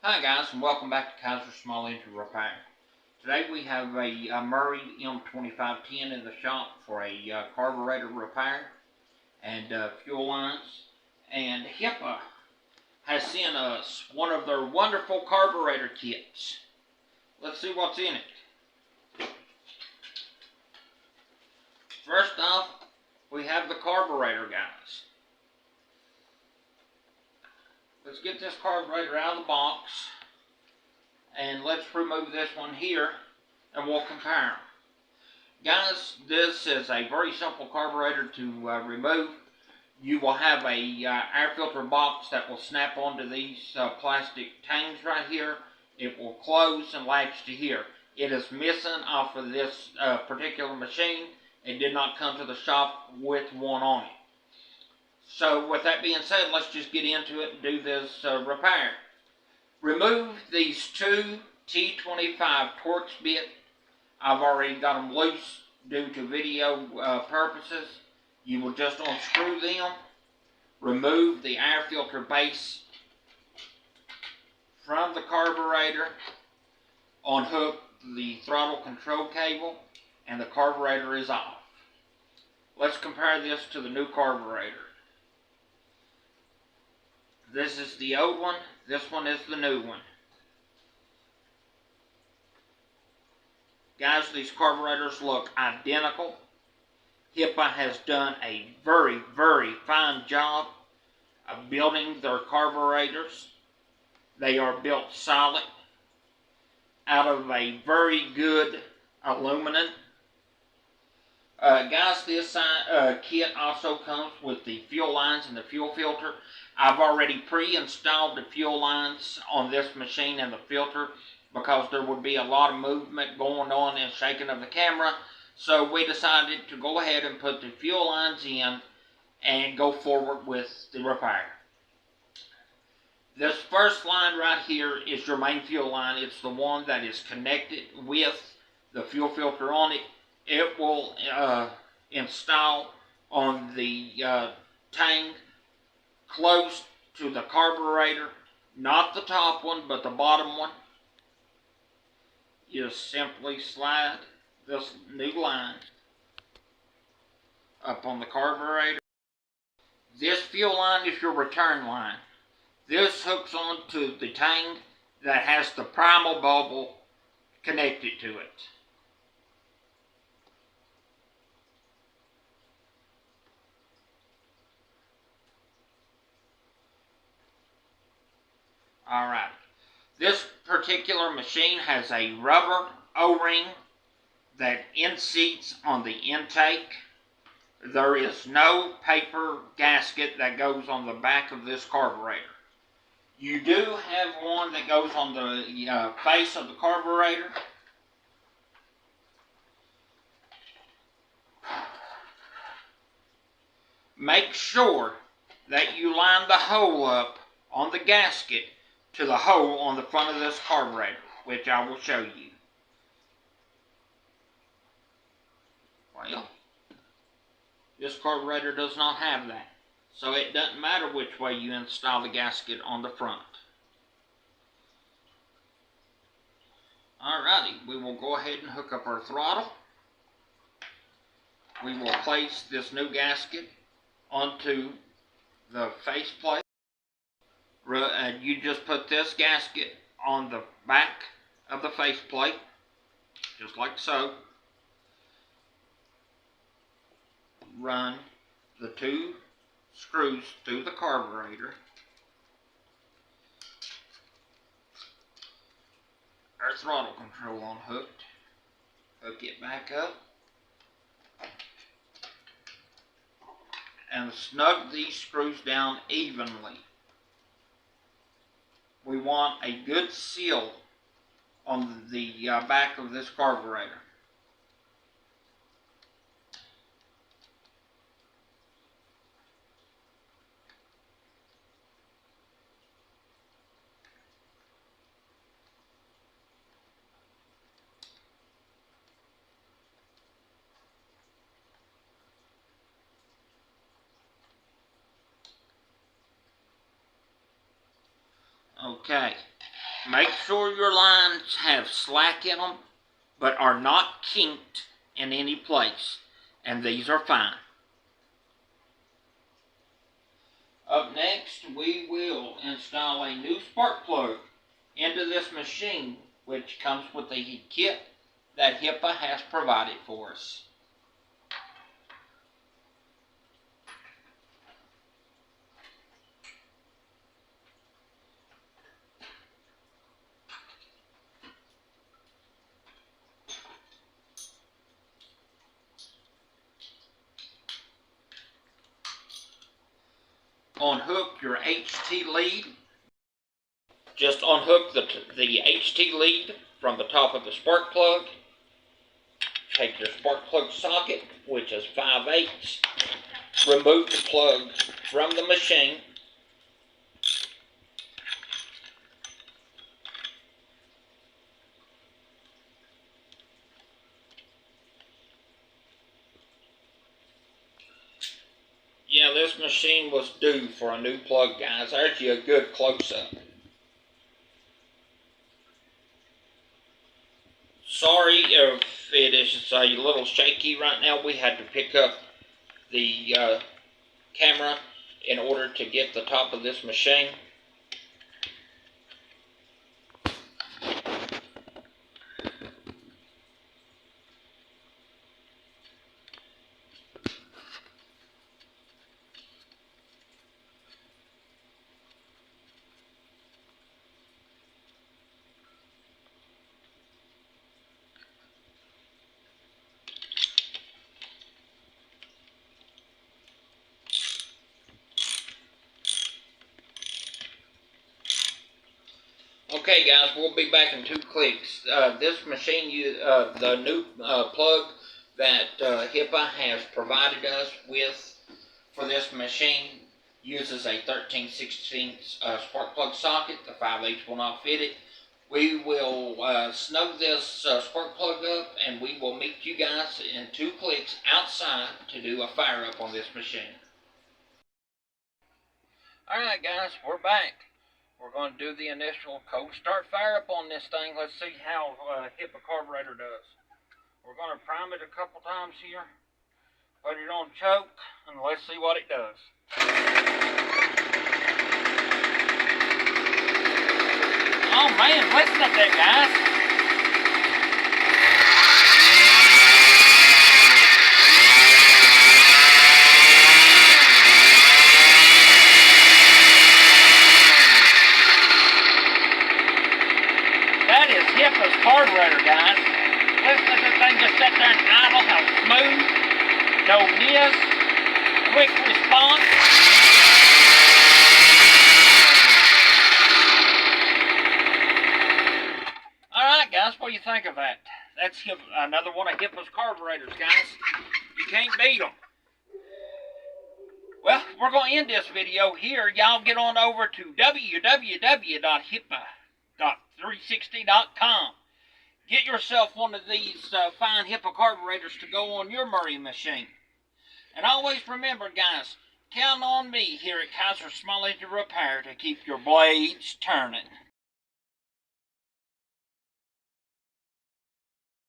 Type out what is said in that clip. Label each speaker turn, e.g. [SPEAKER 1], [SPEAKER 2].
[SPEAKER 1] Hi guys, and welcome back to Small Engine Repair. Today we have a Murry M2510 in the shop for a carburetor repair and fuel lines. And Hipa has sent us one of their wonderful carburetor kits. Let's see what's in it. First off, we have the carburetor, guys. Let's get this carburetor out of the box, and let's remove this one here, and we'll compare them. Guys, this is a very simple carburetor to remove. You will have a air filter box that will snap onto these plastic tangs right here. It will close and latch to here. It is missing off of this particular machine. It did not come to the shop with one on it. So with that being said, let's just get into it and do this repair. Remove these two T25 Torx bit. I've already got them loose due to video purposes. You will just unscrew them, remove the air filter base from the carburetor, unhook the throttle control cable, and the carburetor is off. Let's compare this to the new carburetor. This is the old one, this one is the new one. Guys, these carburetors look identical. Hipa has done a very, very fine job of building their carburetors. They are built solid out of a very good aluminum. Guys, this kit also comes with the fuel lines and the fuel filter. I've already pre-installed the fuel lines on this machine and the filter because there would be a lot of movement going on and shaking of the camera. So we decided to go ahead and put the fuel lines in and go forward with the repair. This first line right here is your main fuel line. It's the one that is connected with the fuel filter on it. It will install on the tank close to the carburetor, not the top one, but the bottom one. You simply slide this new line up on the carburetor. This fuel line is your return line. This hooks onto the tank that has the primal bubble connected to it. Alright, this particular machine has a rubber O-ring that in-seats on the intake. There is no paper gasket that goes on the back of this carburetor. You do have one that goes on the face of the carburetor. Make sure that you line the hole up on the gasket to the hole on the front of this carburetor, which I will show you. Well, this carburetor does not have that, so it doesn't matter which way you install the gasket on the front. Alrighty, we will go ahead and hook up our throttle. We will place this new gasket onto the faceplate. You just put this gasket on the back of the faceplate, just like so. Run the two screws through the carburetor. Our throttle control unhooked. Hook it back up. And snug these screws down evenly. We want a good seal on the back of this carburetor. Okay, Make sure your lines have slack in them, but are not kinked in any place. And these are fine. Up next, we will install a new spark plug into this machine, which comes with the kit that Hipa has provided for us. Unhook your HT lead. Just unhook the HT lead from the top of the spark plug. Take your spark plug socket, which is 5/8. Remove the plug from the machine. Yeah, this machine was due for a new plug, guys. There's you a good close-up. Sorry if it is a little shaky right now. We had to pick up the camera in order to get the top of this machine. Okay, guys, we'll be back in 2 clicks. This machine, the new plug that Hipa has provided us with for this machine uses a 13/16 spark plug socket. The 5/8 will not fit it. We will snug this spark plug up, and we will meet you guys in 2 clicks outside to do a fire up on this machine. Alright, guys, we're back. We're going to do the initial cold start fire up on this thing. Let's see how Hipa carburetor does. We're going to prime it a couple times here. Put it on choke, and let's see what it does. Oh man, listen to that, guys. That is Hipa's carburetor, guys. Listen to this thing just sit there and idle, how smooth, no miss, quick response. Alright, guys, what do you think of that? That's another one of Hipa's carburetors, guys. You can't beat them. Well, we're going to end this video here. Y'all get on over to www.hipa.360.com. Get yourself one of these fine Hipa carburetors to go on your Murry machine. And always remember, guys, count on me here at Kaiser Small Engine Repair to keep your blades turning.